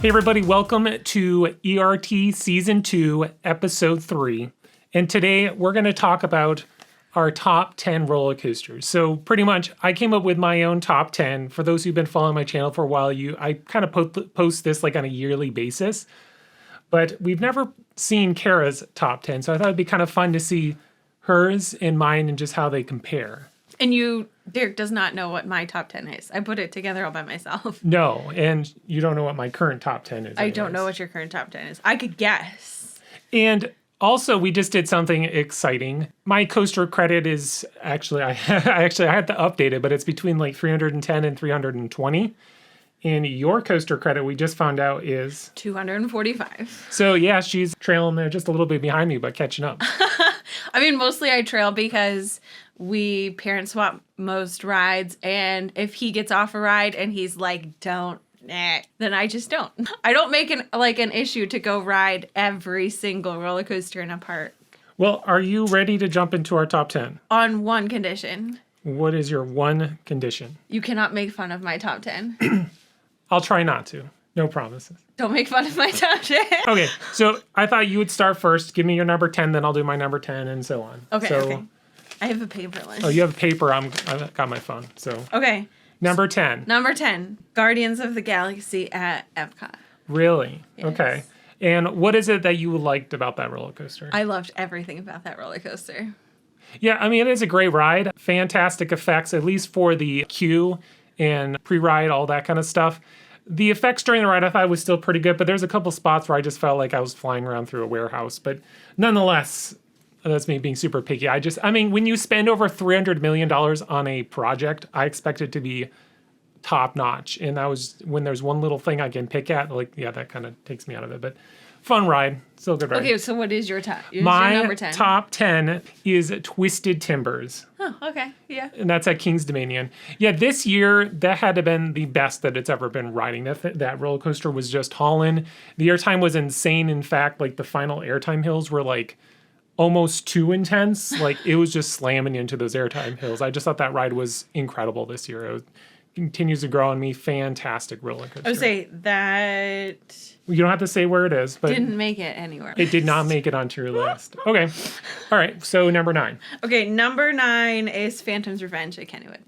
Hey everybody, welcome to ERT Season 2, Episode 3. And today we're going to talk about our top 10 roller coasters. So pretty much I came up with my own top 10. For those who've been following my channel for a while, I kind of post this like on a yearly basis. But we've never seen Kara's top 10, so I thought it'd be kind of fun to see hers and mine and just how they compare. And Derek does not know what my top 10 is. I put it together all by myself. No, and you don't know what my current top 10 is. I don't know what your current top 10 is. I could guess. And also, we just did something exciting. My coaster credit is actually, I had to update it, but it's between like 310 and 320. And your coaster credit, we just found out, is 245. So yeah, she's trailing there just a little bit behind me, but catching up. I mean, mostly I trail because we parent swap most rides, and if he gets off a ride and he's like, don't, then I just don't. I don't make an issue to go ride every single roller coaster in a park. Well, are you ready to jump into our top 10? On one condition. What is your one condition? You cannot make fun of my top 10. I'll try not to. No promises. Don't make fun of my top 10. Okay, so I thought you would start first. Give me your number 10, then I'll do my number 10, and so on. Okay. I have a paper list. Oh, you have a paper. I've got my phone. So okay. Number 10. Number 10, Guardians of the Galaxy at Epcot. Really? Yes. Okay. And what is it that you liked about that roller coaster? I loved everything about that roller coaster. Yeah, I mean, it is a great ride. Fantastic effects, at least for the queue and pre-ride, all that kind of stuff. The effects during the ride I thought was still pretty good, but there's a couple spots where I just felt like I was flying around through a warehouse. But nonetheless, that's me being super picky. I mean, when you spend over $300 million on a project, I expect it to be top notch. And that was when there's one little thing I can pick at, like, yeah, that kind of takes me out of it. But fun ride, still a good ride. Okay, so what is your top? My your number 10? Top 10 is Twisted Timbers. Oh, okay, yeah. And that's at King's Dominion. Yeah, this year, that had to have been the best that it's ever been riding. That roller coaster was just hauling. The airtime was insane. In fact, like the final airtime hills were like almost too intense. Like it was just slamming into those airtime hills. I just thought that ride was incredible this year. It continues to grow on me. Fantastic roller coaster. I would say that... You don't have to say where it is, but... Didn't make it anywhere. It did not make it onto your list. Okay. All right. So number 9. Okay, number 9 is Phantom's Revenge at Kennywood.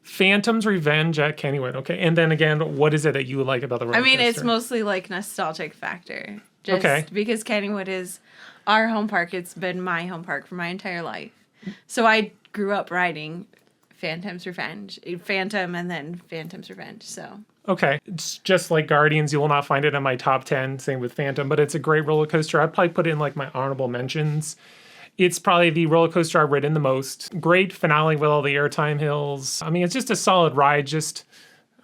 Phantom's Revenge at Kennywood. Okay. And then again, what is it that you like about the roller coaster? I mean, it's mostly like nostalgic factor. Just because Kennywood is our home park. It's been my home park for my entire life. So I grew up riding Phantom's Revenge. Phantom and then Phantom's Revenge, so... Okay. It's just like Guardians. You will not find it in my top 10. Same with Phantom, but it's a great roller coaster. I'd probably put it in like my honorable mentions. It's probably the roller coaster I've ridden the most. Great finale with all the airtime hills. I mean, it's just a solid ride.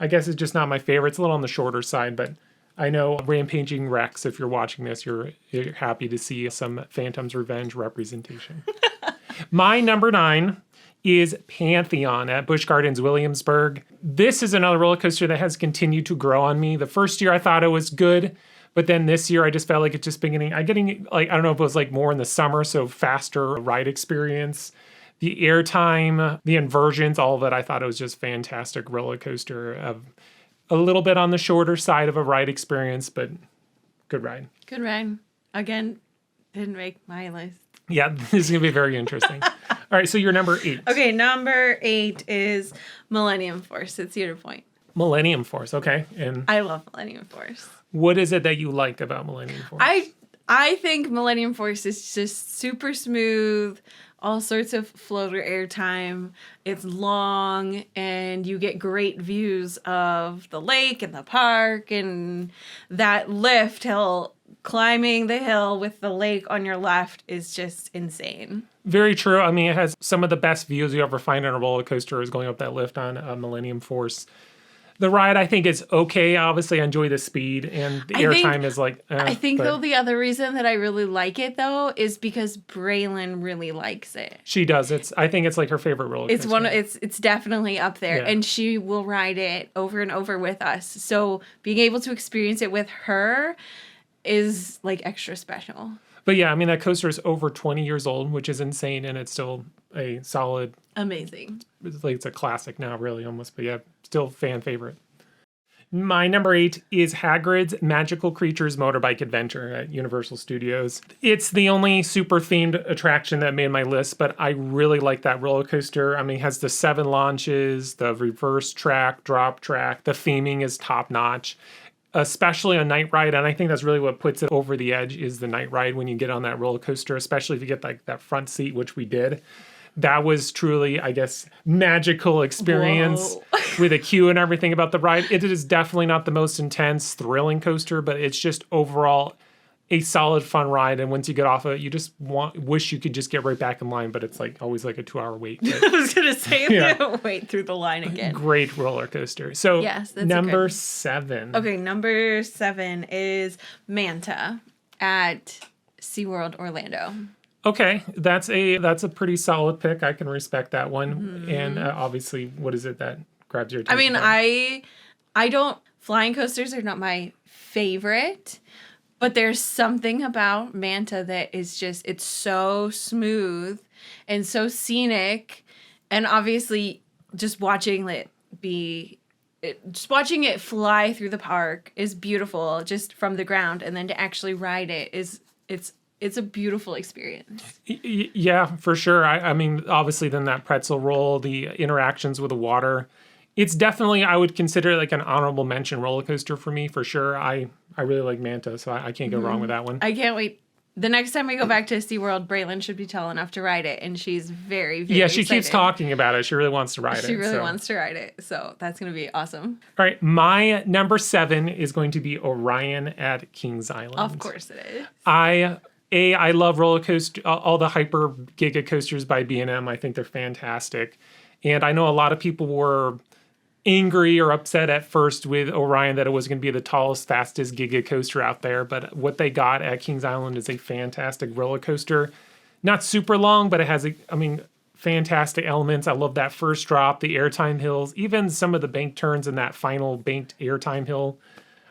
I guess it's just not my favorite. It's a little on the shorter side, but I know Rampaging Rex, if you're watching this, you're happy to see some Phantom's Revenge representation. My number 9 is Pantheon at Busch Gardens Williamsburg. This is another roller coaster that has continued to grow on me. The first year I thought it was good, but then this year I just felt like it's just beginning. I don't know if it was like more in the summer, so faster ride experience. The airtime, the inversions, all of it, I thought it was just fantastic roller coaster. A little bit on the shorter side of a ride experience, but good ride. Good ride. Again, didn't make my list. Yeah, this is going to be very interesting. All right, so you're number 8. Okay, number 8 is Millennium Force at Cedar Point. Millennium Force, okay. And I love Millennium Force. What is it that you like about Millennium Force? I think Millennium Force is just super smooth, all sorts of floater airtime. It's long, and you get great views of the lake and the park, and that lift hill. Climbing the hill with the lake on your left is just insane. Very true. I mean, it has some of the best views you ever find on a roller coaster is going up that lift on Millennium Force. The ride, I think, is okay. Obviously, I enjoy the speed, and the airtime is like... I think, though, the other reason that I really like it, though, is because Braylon really likes it. She does. I think it's like her favorite roller coaster. It's definitely up there, Yeah. and she will ride it over and over with us. So being able to experience it with her is like extra special. But yeah, I mean, that coaster is over 20 years old, which is insane, and it's still a solid... Amazing. It's a classic now, really, almost. But yeah, still fan favorite. My number 8 is Hagrid's Magical Creatures Motorbike Adventure at Universal Studios. It's the only super themed attraction that made my list, but I really like that roller coaster. I mean, it has the 7 launches, the reverse track, drop track. The theming is top notch, especially a night ride. And I think that's really what puts it over the edge is the night ride when you get on that roller coaster, especially if you get like that front seat, which we did. That was truly, I guess, magical experience with a queue and everything about the ride. It is definitely not the most intense, thrilling coaster, but it's just overall a solid, fun ride. And once you get off of it, you just wish you could just get right back in line, but it's like always like a 2-hour wait. I was going to say, wait through the line again. Great roller coaster. So yes, that's number 7. Okay, number 7 is Manta at SeaWorld Orlando. Okay, that's a pretty solid pick. I can respect that one. Mm-hmm. And obviously, what is it that grabs your attention? I mean, I don't, flying coasters are not my favorite, but there's something about Manta that is just, it's so smooth and so scenic. And obviously, just watching it fly through the park is beautiful just from the ground. And then to actually ride it it's a beautiful experience. Yeah, for sure. I mean, obviously, then that pretzel roll, the interactions with the water. It's definitely, I would consider it like an honorable mention roller coaster for me, for sure. I really like Manta, so I can't go wrong with that one. I can't wait. The next time we go back to SeaWorld, Braylon should be tall enough to ride it, and she's very, very she excited. keeps talking about it. She really wants to ride it. She really wants to ride it, so that's going to be awesome. All right, my number 7 is going to be Orion at Kings Island. Of course it is. I love roller coaster, all the hyper giga coasters by B&M. I think they're fantastic. And I know a lot of people were angry or upset at first with Orion that it was going to be the tallest, fastest giga coaster out there. But what they got at Kings Island is a fantastic roller coaster. Not super long, but it has, fantastic elements. I love that first drop, the airtime hills, even some of the bank turns in that final banked airtime hill.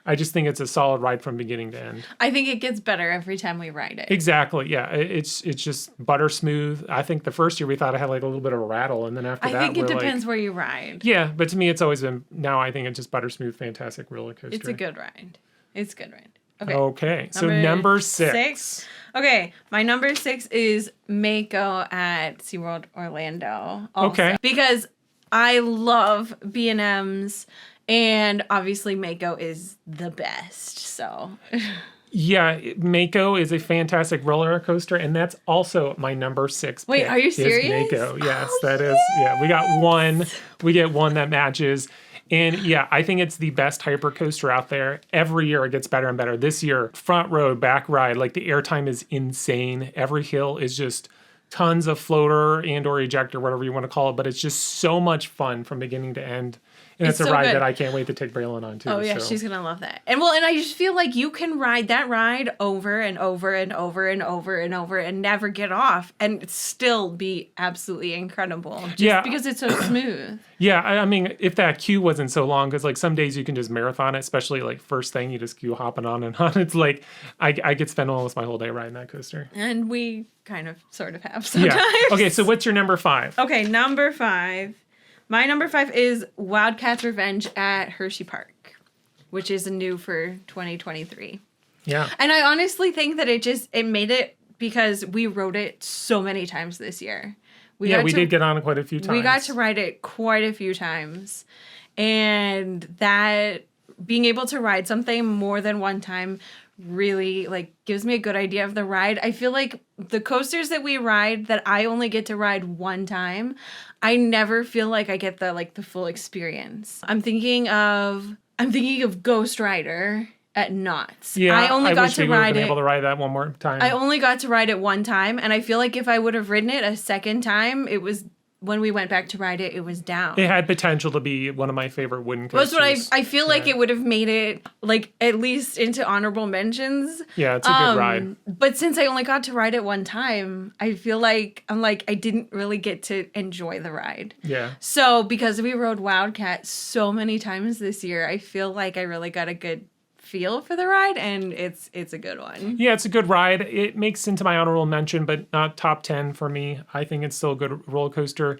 I just think it's a solid ride from beginning to end. I think it gets better every time we ride it. Exactly, yeah. It's just butter smooth. I think the first year we thought it had like a little bit of a rattle, and then after that, I think it depends where you ride. Yeah, but to me, it's always been. Now I think it's just butter smooth, fantastic roller coaster. It's a good ride. Okay. So number 6. Okay, my number 6 is Mako at SeaWorld Orlando. Also, okay, because I love B&Ms. And obviously, Mako is the best, so. Yeah, Mako is a fantastic roller coaster, and that's also my number 6 pick. Wait, are you serious? Mako, yes, that is. Yeah, we got one. We get one that matches. And yeah, I think it's the best hyper coaster out there. Every year it gets better and better. This year, front row, back ride, like the airtime is insane. Every hill is just tons of floater and or ejector, whatever you want to call it, but it's just so much fun from beginning to end. And it's a ride that I can't wait to take Braylon on too. Oh yeah, she's gonna love that. And I just feel like you can ride that ride over and over and over and over and over and never get off and still be absolutely incredible. Just because it's so smooth. Yeah, I mean, if that queue wasn't so long, because like some days you can just marathon it, especially like first thing you just queue hopping on and on. It's like I could spend almost my whole day riding that coaster. And we kind of sort of have sometimes. Yeah. Okay, so what's your number 5? Okay, number 5. My number 5 is Wildcat's Revenge at Hershey Park, which is new for 2023. Yeah. And I honestly think that it made it because we rode it so many times this year. We did get on it quite a few times. We got to ride it quite a few times. And that being able to ride something more than one time really like gives me a good idea of the ride. I feel like the coasters that we ride that I only get to ride one time, I never feel like I get the full experience. I'm thinking of Ghost Rider at Knott's. Yeah, I only got to ride it. Able to ride that one more time. I only got to ride it one time, and I feel like if I would have ridden it a second time, it was when we went back to ride it, it was down. It had potential to be one of my favorite wooden coasters. That's what I feel like it would have made it like at least into honorable mentions. Yeah, it's a good ride. But since I only got to ride it one time, I feel like I didn't really get to enjoy the ride. Yeah. So because we rode Wildcat so many times this year, I feel like I really got a good feel for the ride, and it's a good one. Yeah, it's a good ride. It makes into my honorable mention, but not top 10 for me. I think it's still a good roller coaster.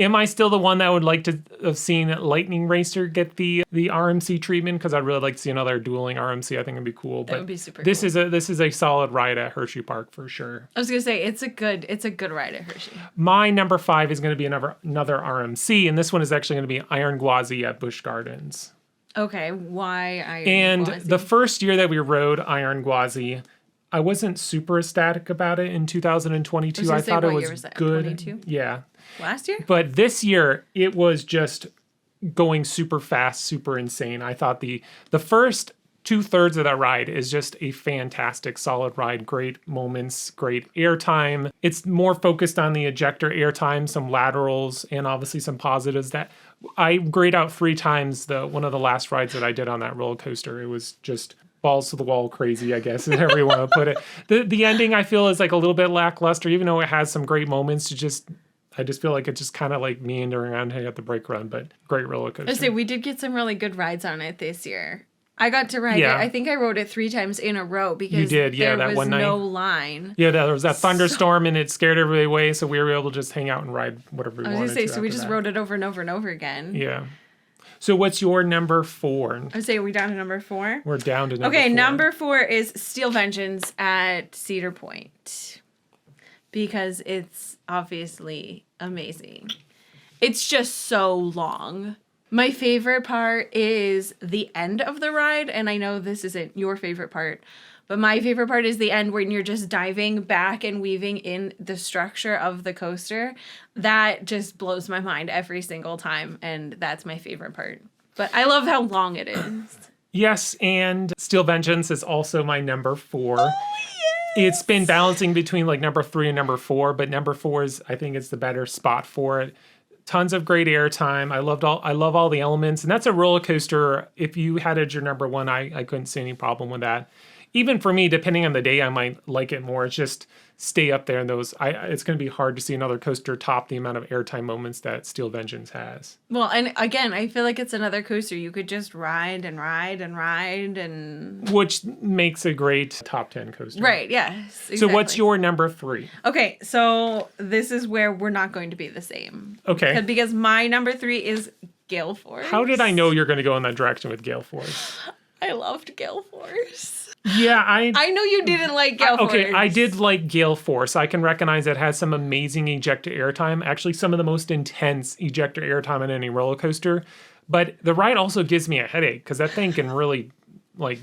Am I still the one that would like to have seen Lightning Racer get the RMC treatment? Because I'd really like to see another dueling RMC. I think it'd be cool. That would be super this cool. This is a solid ride at Hershey Park for sure. I was gonna say it's a good ride at Hershey. My number 5 is going to be another RMC, and this one is actually going to be Iron Gwazi at Busch Gardens. Okay, why Iron And Gwazi? the first year that we rode Iron Gwazi, I wasn't super ecstatic about it in 2022. I thought it was good. 22? Yeah. Last year? But this year, it was just going super fast, super insane. I thought the first 2/3 of that ride is just a fantastic, solid ride. Great moments, great airtime. It's more focused on the ejector airtime, some laterals, and obviously some positives that I grayed out 3 times one of the last rides that I did on that roller coaster. It was just balls to the wall crazy, I guess, is however you want to put it. The ending, I feel, is like a little bit lackluster, even though it has some great moments. I just feel like it's just kind of like meandering around at the brake run, but great roller coaster. I say we did get some really good rides on it this year. I got to ride it. I think I rode it 3 times in a row because you did, yeah, there that was one night. no line. Yeah, there was that thunderstorm and it scared everybody away, so we were able to just hang out and ride whatever we wanted to. I was going to say, so we after just that. rode it over and over and over again. Yeah. So what's your number 4? I would say, are we down to number 4? We're down to number 4. Okay, number 4 is Steel Vengeance at Cedar Point. Because it's obviously amazing. It's just so long. My favorite part is the end of the ride, and I know this isn't your favorite part, but my favorite part is the end when you're just diving back and weaving in the structure of the coaster. That just blows my mind every single time, and that's my favorite part. But I love how long it is. Yes, and Steel Vengeance is also my number 4. Oh, yes! It's been balancing between like number 3 and number 4, but number 4 is, I think, it's the better spot for it. Tons of great airtime. I love all the elements, and that's a roller coaster. If you had it as your number 1, I couldn't see any problem with that. Even for me, depending on the day, I might like it more. It's just stay up there in those. It's going to be hard to see another coaster top the amount of airtime moments that Steel Vengeance has. Well, and again, I feel like it's another coaster you could just ride and ride and ride and... Which makes a great top 10 coaster. Right, yes. Exactly. So what's your number 3? Okay, so this is where we're not going to be the same. Okay. Because my number 3 is Gail Force. How did I know you're going to go in that direction with Gail Force? I loved Gail Force. Yeah, I know you didn't like Gail Force. Okay, I did like Gail Force. I can recognize it has some amazing ejector airtime. Actually, some of the most intense ejector airtime on any roller coaster. But the ride also gives me a headache because that thing can really, like,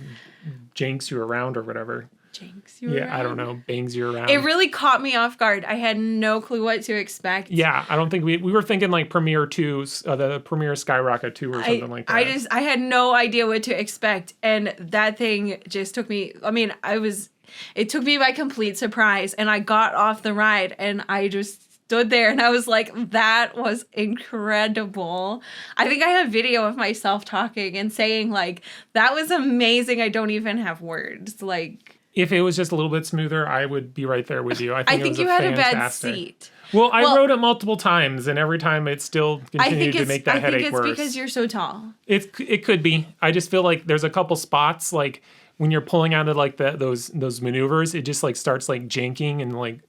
jinx you around or whatever. Jinx you around? I don't know, bangs you around. It really caught me off guard. I had no clue what to expect. Yeah, I don't think we were thinking like Premiere 2, the Premiere Skyrocket 2 or something like that. I had no idea what to expect, and that thing just took me, it took me by complete surprise, and I got off the ride, and I just stood there, and I was like, that was incredible. I think I have video of myself talking and saying, like, that was amazing. I don't even have words, like... If it was just a little bit smoother, I would be right there with you. I think it was you had fantastic. a bad seat. Well, I rode it multiple times, and every time it still continued to make that headache worse. I think it's because you're so tall. It could be. I just feel like there's a couple spots, like when you're pulling out of like those maneuvers, it just like starts like janking and like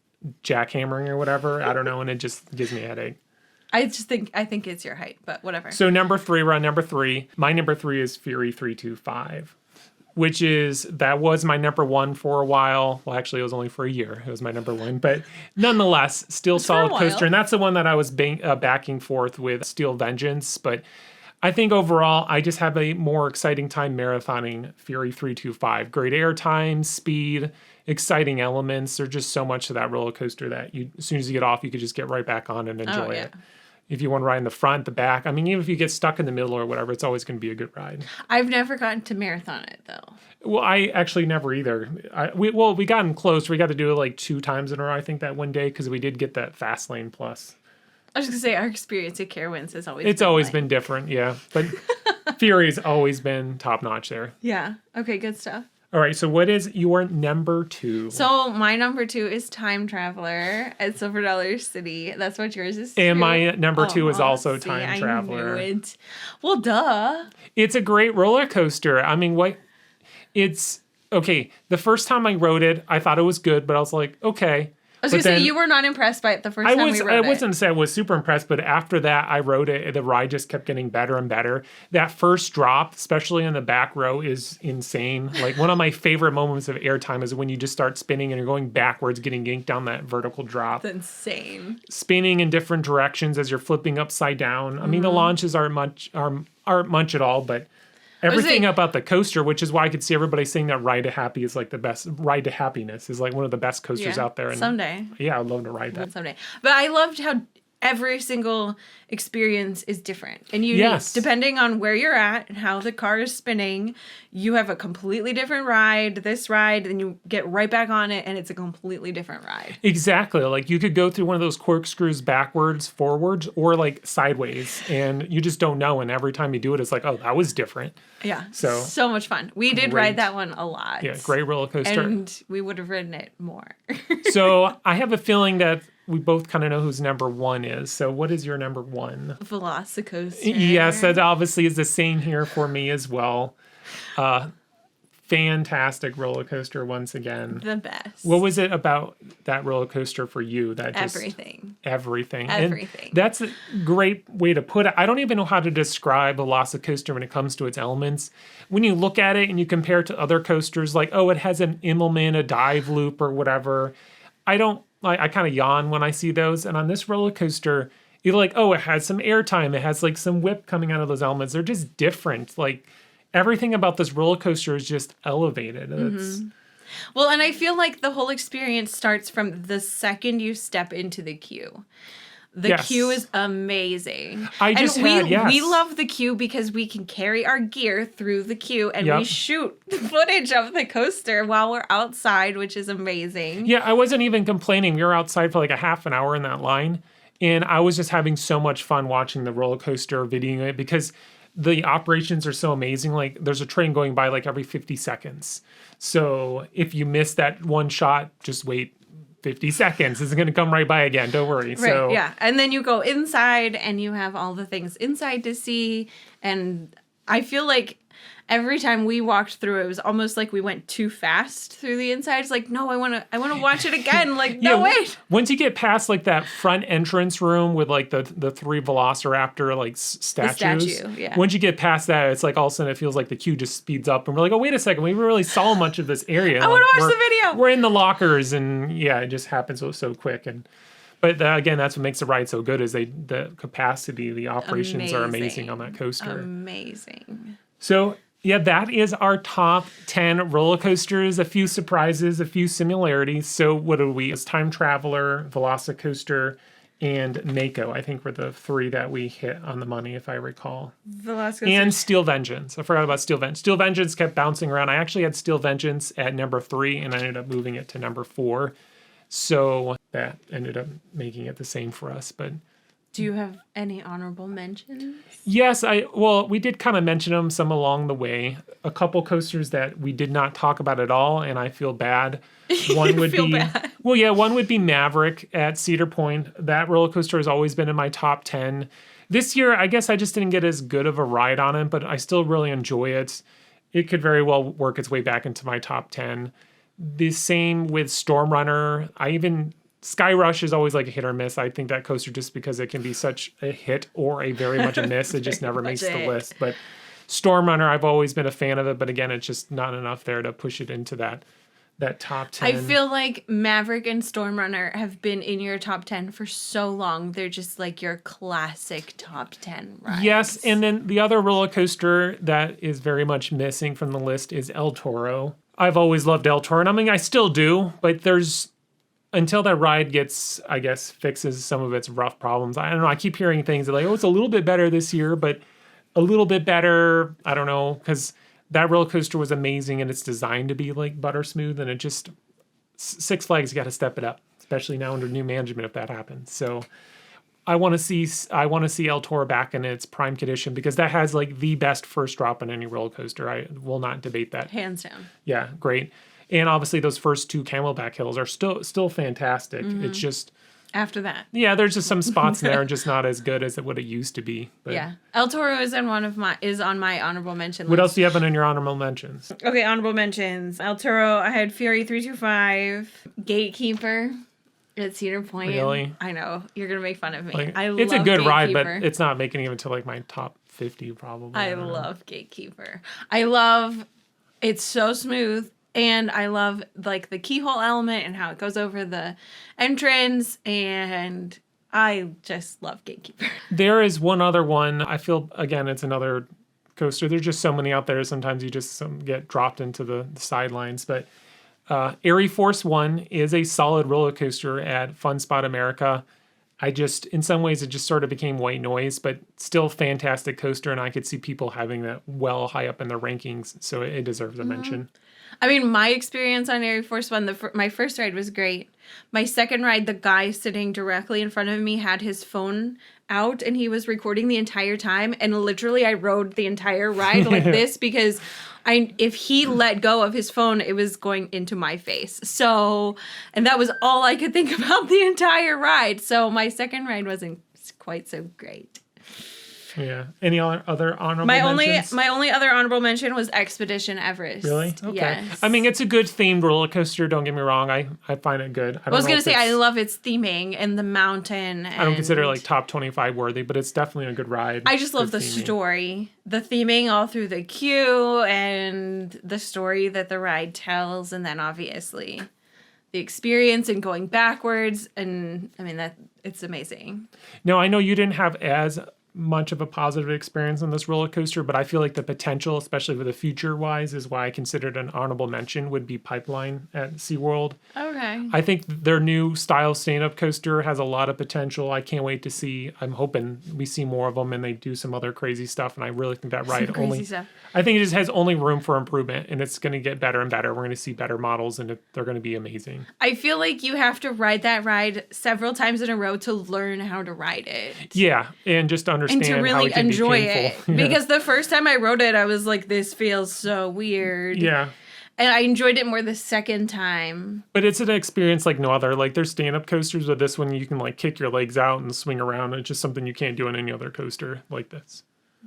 jackhammering or whatever. I don't know, and it just gives me a headache. I think it's your height, but whatever. So we're on number 3. My number 3 is Fury 325. That was my number 1 for a while. Well, actually, it was only for a year. It was my number 1, but nonetheless, still solid coaster. And that's the one that I was backing forth with Steel Vengeance. But I think overall, I just have a more exciting time marathoning Fury 325. Great airtime, speed, exciting elements. There's just so much to that roller coaster that as soon as you get off, you could just get right back on and enjoy it. If you want to ride in the front, the back. I mean, even if you get stuck in the middle or whatever, it's always going to be a good ride. I've never gotten to marathon it, though. Well, I actually never either. We got in close. We got to do it like 2 times in a row, I think, that one day, because we did get that Fast Lane Plus. I was going to say, our experience at Carowinds has always been different, yeah. But Fury's always been top-notch there. Yeah. Okay, good stuff. All right, so what is your number 2? So my number 2 is Time Traveler at Silver Dollar City. That's what yours is too. And my number 2 is also Time Traveler. I knew it. Well, duh. It's a great roller coaster. I mean, it's okay. The first time I rode it, I thought it was good, but I was like, okay. was going to say, you were not impressed by it the first time we rode it. I wasn't say I was super impressed, but after that, I rode it. The ride just kept getting better and better. That first drop, especially in the back row, is insane. Like, one of my favorite moments of airtime is when you just start spinning and you're going backwards, getting yanked down that vertical drop. It's insane. Spinning in different directions as you're flipping upside down. I mean, the launches aren't much at all, but everything about the coaster, which is why I could see everybody saying that Ride to Happy is like the best. Ride to Happiness is like one of the best coasters out there. And someday. Yeah, I'd love to ride that. Someday. But I loved how every single experience is different and unique. Depending on where you're at and how the car is spinning, you have a completely different ride. This ride, then you get right back on it, and it's a completely different ride. Exactly. Like, you could go through one of those corkscrews backwards, forwards, or like sideways, and you just don't know. And every time you do it, it's like, oh, that was different. Yeah. So much fun. We did ride that one a lot. Yeah, great roller coaster. And we would have ridden it more. So I have a feeling that we both kind of know whose number one is. So what is your number one? Velocicoaster. Yes, that obviously is the same here for me as well. Fantastic roller coaster once again. The best. What was it about that roller coaster for you? That just everything. Everything. Everything. And that's a great way to put it. I don't even know how to describe a Velocicoaster when it comes to its elements. When you look at it and you compare it to other coasters, like, oh, it has an Immelman, a dive loop, or whatever. I kind of yawn when I see those. And on this roller coaster, you're like, oh, it has some airtime. It has like some whip coming out of those elements. They're just different. Like, everything about this roller coaster is just elevated. Well, and I feel like the whole experience starts from the second you step into the queue. The queue is amazing. We love the queue because we can carry our gear through the queue and we shoot footage of the coaster while we're outside, which is amazing. Yeah, I wasn't even complaining. We were outside for like a half an hour in that line, and I was just having so much fun watching the roller coaster, videoing it, because the operations are so amazing. Like, there's a train going by like every 50 seconds. So if you miss that one shot, just wait 50 seconds. It's going to come right by again. Don't worry. Right, so, yeah. And then you go inside and you have all the things inside to see. And I feel like every time we walked through, it was almost like we went too fast through the inside. It's like, no, I want to watch it again. Like, no, wait. Once you get past like that front entrance room with like the three Velociraptor like statues. The statue, yeah. Once you get past that, it's like all of a sudden it feels like the queue just speeds up, and we're like, oh, wait a second, we really saw much of this area. I want to watch the video. We're in the lockers, and yeah, it just happens so quick. But again, that's what makes the ride so good, is the capacity, the operations are amazing on that coaster. Amazing. So yeah, that is our top 10 roller coasters. A few surprises, a few similarities. So what are we? It's Time Traveler, Velocicoaster, and Mako. I think were the three that we hit on the money, if I recall. Velocicoaster. And Steel Vengeance. I forgot about Steel Vengeance. Steel Vengeance kept bouncing around. I actually had Steel Vengeance at number 3, and I ended up moving it to number 4. So that ended up making it the same for us. But do you have any honorable mentions? Yes, we did kind of mention them some along the way. A couple coasters that we did not talk about at all, and I feel bad. One would be bad. Well, yeah, one would be Maverick at Cedar Point. That roller coaster has always been in my top 10. This year, I guess I just didn't get as good of a ride on it, but I still really enjoy it. It could very well work its way back into my top 10. The same with Storm Runner. Sky Rush is always like a hit or miss. I think that coaster, just because it can be such a hit or a very much a miss, it just never makes the list. But Storm Runner, I've always been a fan of it, but again, it's just not enough there to push it into that top 10. I feel like Maverick and Storm Runner have been in your top 10 for so long. They're just like your classic top 10 rides. Yes, and then the other roller coaster that is very much missing from the list is El Toro. I've always loved El Toro, and I mean, I still do, but until that ride fixes some of its rough problems. I don't know. I keep hearing things like, oh, it's a little bit better this year, but a little bit better. I don't know, because that roller coaster was amazing, and it's designed to be like butter smooth, and it just, Six Flags got to step it up, especially now under new management if that happens. So I want to see El Toro back in its prime condition, because that has like the best first drop on any roller coaster. I will not debate that. Hands down. Yeah, great. And obviously those first 2 Camelback Hills are still fantastic. Mm-hmm. It's just after that. Yeah, there's just some spots there and just not as good as what it used to be. But yeah. El Toro is on my honorable mention list. What else do you have in your honorable mentions? Okay, honorable mentions. El Toro, I had Fury 325, Gatekeeper. At Cedar Point. Really? I know. You're going to make fun of me. Like, I love it's a good ride, but Gatekeeper. it's not making it into like my top 50 probably. I don't know. love Gatekeeper. I love it's so smooth, and I love like the keyhole element and how it goes over the entrance, and I just love Gatekeeper. There is one other one. I feel, again, it's another coaster. There's just so many out there. Sometimes you just get dropped into the sidelines. But Airy Force 1 is a solid roller coaster at Fun Spot America. In some ways, it just sort of became white noise, but still fantastic coaster. And I could see people having that well high up in their rankings. So it deserves a mention. I mean, my experience on Airy Force 1, my first ride was great. My second ride, the guy sitting directly in front of me had his phone out and he was recording the entire time. And literally, I rode the entire ride like this because if he let go of his phone, it was going into my face. So, and that was all I could think about the entire ride. So my second ride wasn't quite so great. Yeah. Any other honorable mentions? My only other honorable mention was Expedition Everest. Really? Okay. Yes. I mean, it's a good themed roller coaster. Don't get me wrong. I find it good. I was going to say, I love its theming and the mountain. I don't consider it like top 25 worthy, but it's definitely a good ride. I just love the theming. Story. The theming all through the queue and the story that the ride tells. And then obviously the experience and going backwards. And I mean, it's amazing. No, I know you didn't have as much of a positive experience on this roller coaster, but I feel like the potential, especially with the future wise, is why I considered an honorable mention would be Pipeline at SeaWorld. Okay. I think their new style stand-up coaster has a lot of potential. I can't wait to see. I'm hoping we see more of them and they do some other crazy stuff. And I really think that ride I think it just has only room for improvement, and it's going to get better and better. We're going to see better models, and they're going to be amazing. I feel like you have to ride that ride several times in a row to learn how to ride it. Yeah, and just understand and to really how it can enjoy be painful. it. Because the first time I rode it, I was like, this feels so weird. Yeah. And I enjoyed it more the second time. But it's an experience like no other. Like, there's stand-up coasters, but this one you can like kick your legs out and swing around. It's just something you can't do on any other coaster like this.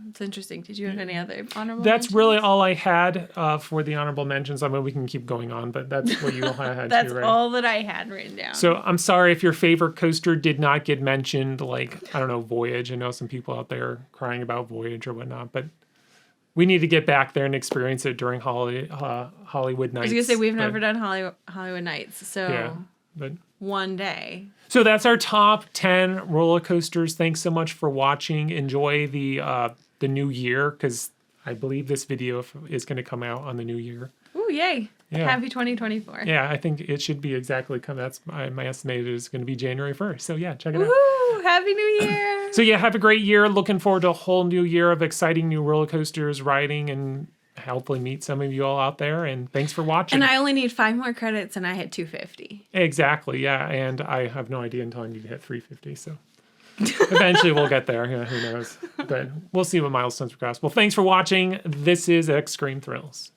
It's interesting. Did you have any other honorable That's mentions? really all I had for the honorable mentions. I mean, we can keep going on, but that's what you all had. That's too, right? all that I had written down. So I'm sorry if your favorite coaster did not get mentioned, like, I don't know, Voyage. I know some people out there crying about Voyage or whatnot, but we need to get back there and experience it during Hollywood Nights. I was going to say, we've never done Hollywood Nights, so yeah, but one day. So that's our top 10 roller coasters. Thanks so much for watching. Enjoy the new year, because I believe this video is going to come out on the new year. Ooh, yay. Yeah. Happy 2024. Yeah, I think it should be exactly that's my estimate is going to be January 1st. So yeah, check it out. Woohoo! Happy New Year. So yeah, have a great year. Looking forward to a whole new year of exciting new roller coasters, riding, and hopefully meet some of you all out there. And thanks for watching. And I only need 5 more credits and I hit 250. Exactly, yeah. And I have no idea until I need to hit 350. So eventually we'll get there. Yeah, who knows? But we'll see what milestones we cross. Well, thanks for watching. This is Extreme Thrills.